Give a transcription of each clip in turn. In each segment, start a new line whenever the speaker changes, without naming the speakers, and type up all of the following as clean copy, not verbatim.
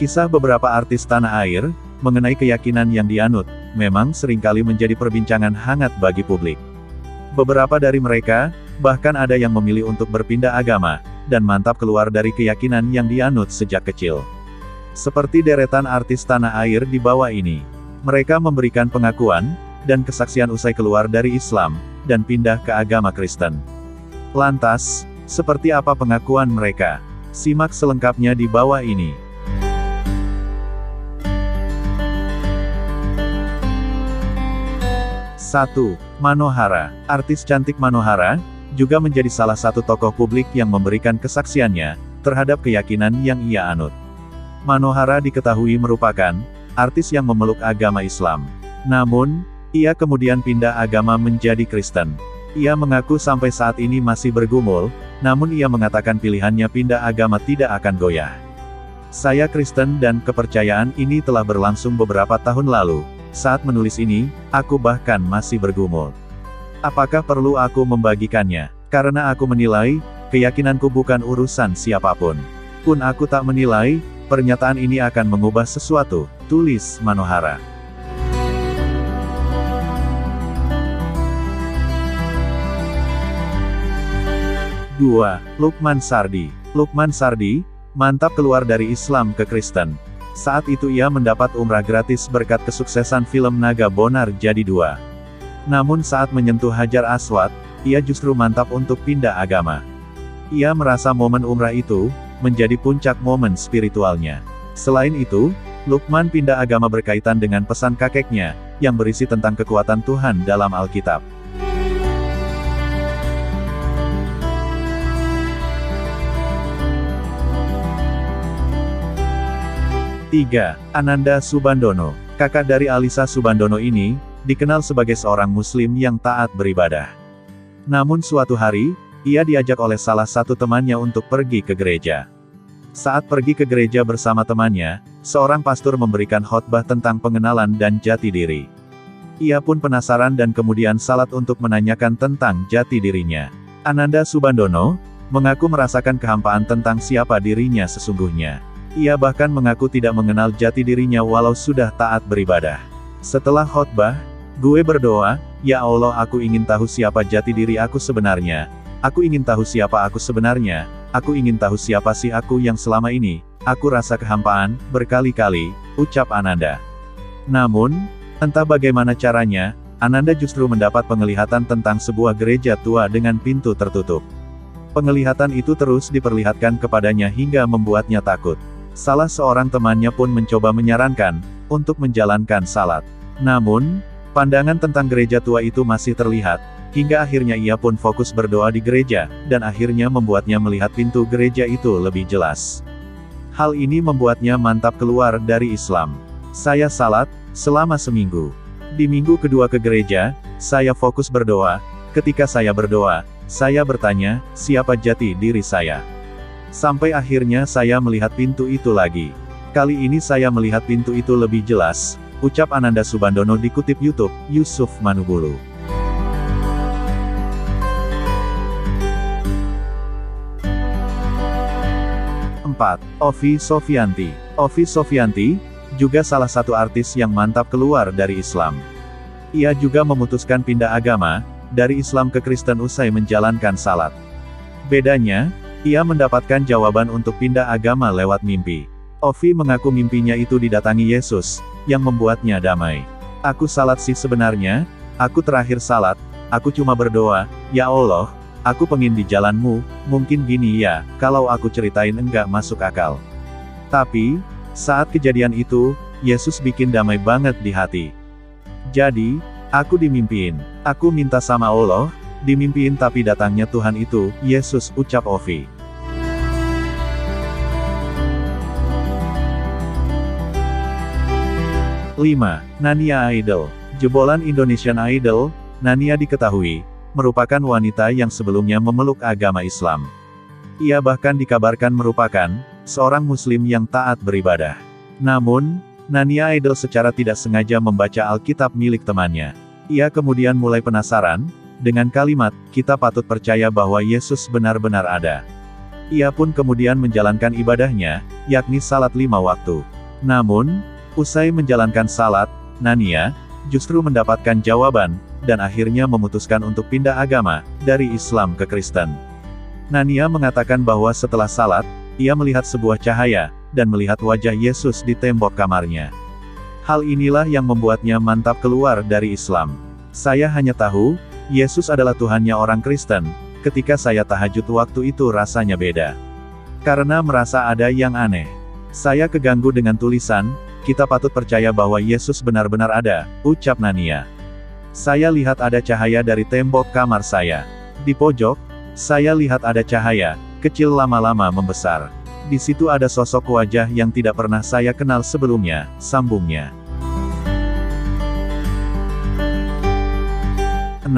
Kisah beberapa artis tanah air, mengenai keyakinan yang dianut, memang seringkali menjadi perbincangan hangat bagi publik. Beberapa dari mereka, bahkan ada yang memilih untuk berpindah agama, dan mantap keluar dari keyakinan yang dianut sejak kecil. Seperti deretan artis tanah air di bawah ini. Mereka memberikan pengakuan, dan kesaksian usai keluar dari Islam, dan pindah ke agama Kristen. Lantas, seperti apa pengakuan mereka? Simak selengkapnya di bawah ini. 1. Manohara. Artis cantik Manohara, juga menjadi salah satu tokoh publik yang memberikan kesaksiannya, terhadap keyakinan yang ia anut. Manohara diketahui merupakan, artis yang memeluk agama Islam. Namun, ia kemudian pindah agama menjadi Kristen. Ia mengaku sampai saat ini masih bergumul, namun ia mengatakan pilihannya pindah agama tidak akan goyah. Saya Kristen dan kepercayaan ini telah berlangsung beberapa tahun lalu. Saat menulis ini, aku bahkan masih bergumul. Apakah perlu aku membagikannya? Karena aku menilai, keyakinanku bukan urusan siapapun. Pun aku tak menilai, pernyataan ini akan mengubah sesuatu, tulis Manohara. Lukman Sardi. Lukman Sardi, mantap keluar dari Islam ke Kristen. Saat itu ia mendapat umrah gratis berkat kesuksesan film Naga Bonar Jadi 2. Namun saat menyentuh Hajar Aswad, ia justru mantap untuk pindah agama. Ia merasa momen umrah itu, menjadi puncak momen spiritualnya. Selain itu, Lukman pindah agama berkaitan dengan pesan kakeknya, yang berisi tentang kekuatan Tuhan dalam Alkitab. 3. Ananda Subandono. Kakak dari Alisa Subandono ini, dikenal sebagai seorang muslim yang taat beribadah. Namun suatu hari, ia diajak oleh salah satu temannya untuk pergi ke gereja. Saat pergi ke gereja bersama temannya, seorang pastor memberikan khotbah tentang pengenalan dan jati diri. Ia pun penasaran dan kemudian salat untuk menanyakan tentang jati dirinya. Ananda Subandono, mengaku merasakan kehampaan tentang siapa dirinya sesungguhnya. Ia bahkan mengaku tidak mengenal jati dirinya walau sudah taat beribadah. Setelah khotbah, gue berdoa, ya Allah aku ingin tahu siapa jati diri aku sebenarnya. Aku ingin tahu siapa aku sebenarnya. Aku ingin tahu siapa sih aku yang selama ini, aku rasa kehampaan, berkali-kali, ucap Ananda. Namun, entah bagaimana caranya, Ananda justru mendapat penglihatan tentang sebuah gereja tua dengan pintu tertutup. Penglihatan itu terus diperlihatkan kepadanya hingga membuatnya takut. Salah seorang temannya pun mencoba menyarankan, untuk menjalankan salat. Namun, pandangan tentang gereja tua itu masih terlihat, hingga akhirnya ia pun fokus berdoa di gereja, dan akhirnya membuatnya melihat pintu gereja itu lebih jelas. Hal ini membuatnya mantap keluar dari Islam. Saya salat, selama seminggu. Di minggu kedua ke gereja, saya fokus berdoa. Ketika saya berdoa, saya bertanya, siapa jati diri saya? Sampai akhirnya saya melihat pintu itu lagi. Kali ini saya melihat pintu itu lebih jelas, ucap Ananda Subandono dikutip YouTube, Yusuf Manubulu. 4. Ovi Sofianti. Ovi Sofianti, juga salah satu artis yang mantap keluar dari Islam. Ia juga memutuskan pindah agama, dari Islam ke Kristen usai menjalankan salat. Bedanya, ia mendapatkan jawaban untuk pindah agama lewat mimpi. Ovi mengaku mimpinya itu didatangi Yesus, yang membuatnya damai. Aku salat sih sebenarnya, aku terakhir salat, aku cuma berdoa, ya Allah, aku pengen di jalanmu, mungkin gini ya, kalau aku ceritain enggak masuk akal. Tapi, saat kejadian itu, Yesus bikin damai banget di hati. Jadi, aku dimimpiin, aku minta sama Allah, dimimpiin tapi datangnya Tuhan itu, Yesus, ucap Ovi. 5. Nania Idol. Jebolan Indonesian Idol, Nania diketahui, merupakan wanita yang sebelumnya memeluk agama Islam. Ia bahkan dikabarkan merupakan, seorang muslim yang taat beribadah. Namun, Nania Idol secara tidak sengaja membaca Alkitab milik temannya. Ia kemudian mulai penasaran, dengan kalimat, kita patut percaya bahwa Yesus benar-benar ada. Ia pun kemudian menjalankan ibadahnya, yakni salat 5 waktu. Namun, usai menjalankan salat, Nania justru mendapatkan jawaban, dan akhirnya memutuskan untuk pindah agama, dari Islam ke Kristen. Nania mengatakan bahwa setelah salat, ia melihat sebuah cahaya, dan melihat wajah Yesus di tembok kamarnya. Hal inilah yang membuatnya mantap keluar dari Islam. Saya hanya tahu, Yesus adalah Tuhannya orang Kristen. Ketika saya tahajud waktu itu rasanya beda. Karena merasa ada yang aneh. Saya keganggu dengan tulisan, kita patut percaya bahwa Yesus benar-benar ada, ucap Nania. Saya lihat ada cahaya dari tembok kamar saya. Di pojok, saya lihat ada cahaya, kecil lama-lama membesar. Di situ ada sosok wajah yang tidak pernah saya kenal sebelumnya, sambungnya. 6.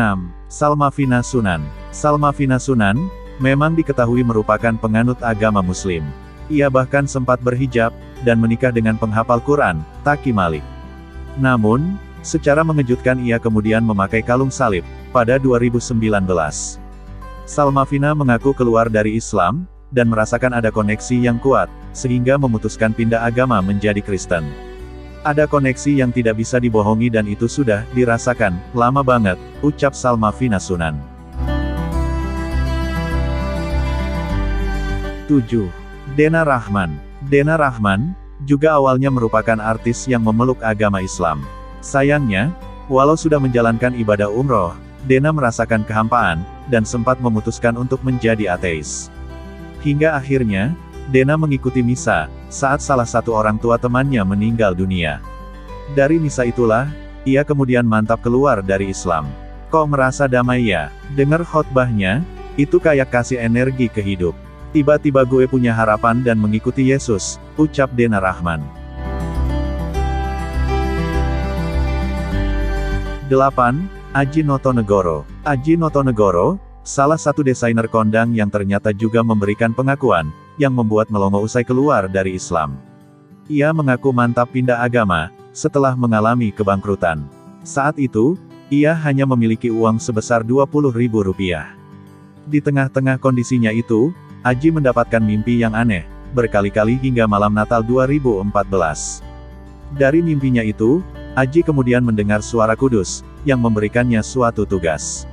Salmavina Sunan. Salmavina Sunan, memang diketahui merupakan penganut agama Muslim. Ia bahkan sempat berhijab, dan menikah dengan penghafal Quran, Taqi Malik. Namun, secara mengejutkan ia kemudian memakai kalung salib, pada 2019. Salmavina mengaku keluar dari Islam, dan merasakan ada koneksi yang kuat, sehingga memutuskan pindah agama menjadi Kristen. Ada koneksi yang tidak bisa dibohongi dan itu sudah dirasakan lama banget, ucap Salmavina Sunan. 7. Dena Rahman. Dena Rahman, juga awalnya merupakan artis yang memeluk agama Islam. Sayangnya, walau sudah menjalankan ibadah umroh, Dena merasakan kehampaan, dan sempat memutuskan untuk menjadi ateis. Hingga akhirnya, Dena mengikuti misa, saat salah satu orang tua temannya meninggal dunia. Dari misa itulah, ia kemudian mantap keluar dari Islam. Kok merasa damai ya? Dengar khotbahnya, itu kayak kasih energi ke hidup. Tiba-tiba gue punya harapan dan mengikuti Yesus, ucap Dena Rahman. 8. Aji Notonegoro. Aji Notonegoro, salah satu desainer kondang yang ternyata juga memberikan pengakuan, yang membuat melongo usai keluar dari Islam. Ia mengaku mantap pindah agama, setelah mengalami kebangkrutan. Saat itu, ia hanya memiliki uang sebesar Rp20.000. Di tengah-tengah kondisinya itu, Aji mendapatkan mimpi yang aneh, berkali-kali hingga malam Natal 2014. Dari mimpinya itu, Aji kemudian mendengar suara kudus, yang memberikannya suatu tugas.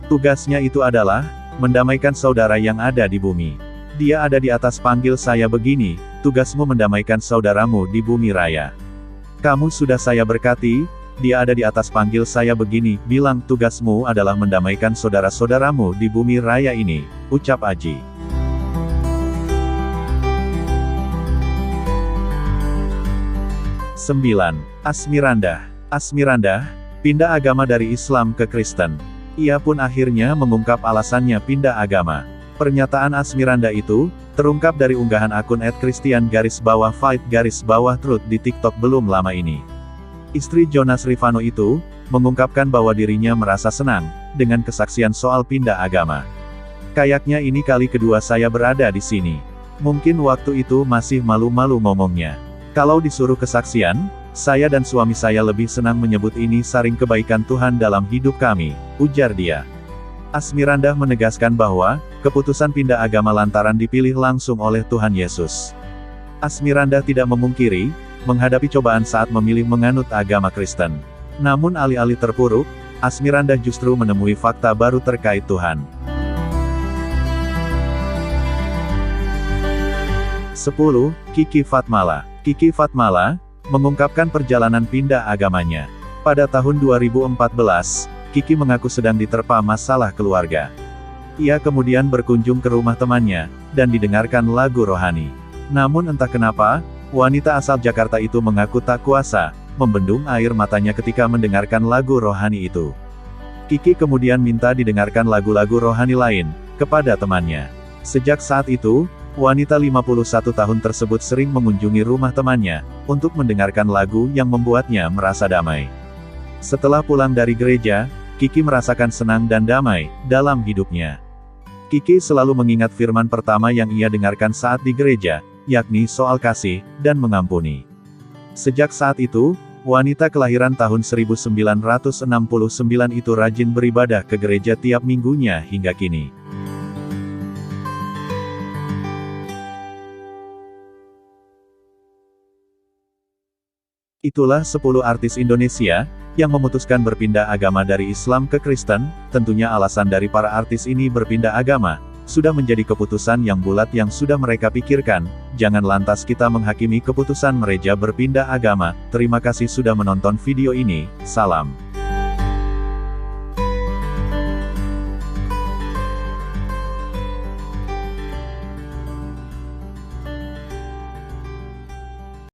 Tugasnya itu adalah, mendamaikan saudara yang ada di bumi. Dia ada di atas, panggil saya begini, tugasmu mendamaikan saudaramu di bumi raya. Kamu sudah saya berkati, dia ada di atas, panggil saya begini, bilang tugasmu adalah mendamaikan saudara-saudaramu di bumi raya ini, ucap Aji. 9. Asmirandah. Asmirandah, pindah agama dari Islam ke Kristen. Ia pun akhirnya mengungkap alasannya pindah agama. Pernyataan Asmirandah itu, terungkap dari unggahan akun @Christian_Fight_Truth di TikTok belum lama ini. Istri Jonas Rifano itu, mengungkapkan bahwa dirinya merasa senang, dengan kesaksian soal pindah agama. Kayaknya ini kali kedua saya berada di sini. Mungkin waktu itu masih malu-malu ngomongnya. Kalau disuruh kesaksian, saya dan suami saya lebih senang menyebut ini saring kebaikan Tuhan dalam hidup kami, ujar dia. Asmirandah menegaskan bahwa, keputusan pindah agama lantaran dipilih langsung oleh Tuhan Yesus. Asmirandah tidak memungkiri, menghadapi cobaan saat memilih menganut agama Kristen. Namun alih-alih terpuruk, Asmirandah justru menemui fakta baru terkait Tuhan. 10. Kiki Fatmala. Kiki Fatmala, mengungkapkan perjalanan pindah agamanya. Pada tahun 2014, Kiki mengaku sedang diterpa masalah keluarga. Ia kemudian berkunjung ke rumah temannya, dan didengarkan lagu rohani. Namun entah kenapa, wanita asal Jakarta itu mengaku tak kuasa, membendung air matanya ketika mendengarkan lagu rohani itu. Kiki kemudian minta didengarkan lagu-lagu rohani lain, kepada temannya. Sejak saat itu, wanita 51 tahun tersebut sering mengunjungi rumah temannya, untuk mendengarkan lagu yang membuatnya merasa damai. Setelah pulang dari gereja, Kiki merasakan senang dan damai, dalam hidupnya. Kiki selalu mengingat firman pertama yang ia dengarkan saat di gereja, yakni soal kasih, dan mengampuni. Sejak saat itu, wanita kelahiran tahun 1969 itu rajin beribadah ke gereja tiap minggunya hingga kini. Itulah 10 artis Indonesia yang memutuskan berpindah agama dari Islam ke Kristen. Tentunya alasan dari para artis ini berpindah agama sudah menjadi keputusan yang bulat yang sudah mereka pikirkan. Jangan lantas kita menghakimi keputusan mereka berpindah agama. Terima kasih sudah menonton video ini. Salam.